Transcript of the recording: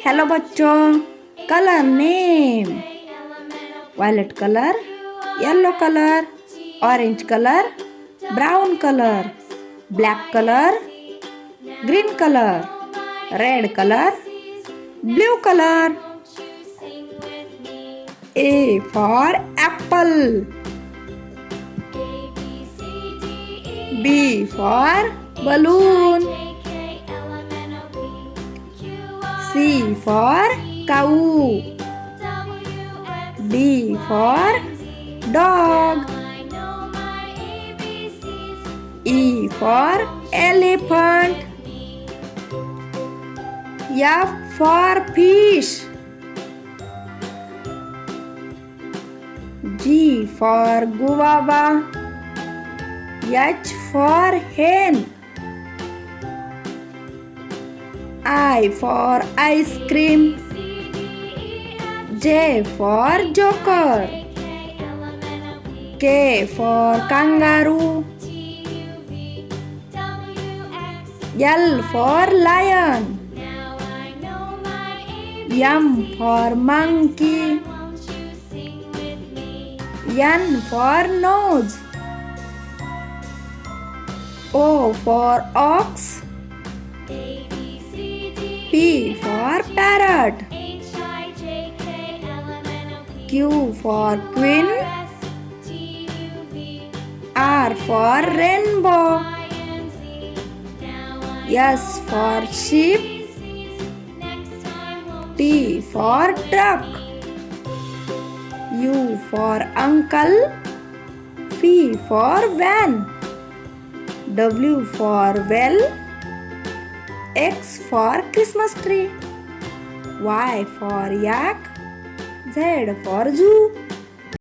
Hello बच्चों, colour name. Violet colour, yellow colour, orange colour, brown colour, black colour, green colour, red colour, blue colour. A for apple. B for balloon. C for cow. D for dog. E for elephant. F for fish. G for guava. H for hen. I for ice cream. J for joker. K for kangaroo. L for lion. M for monkey. N for nose. O for ox. P for parrot. Q for queen. R for rainbow. S for sheep. T for truck. U for uncle. V for van. W for well. X for Christmas tree. Y for yak. Z for zoo.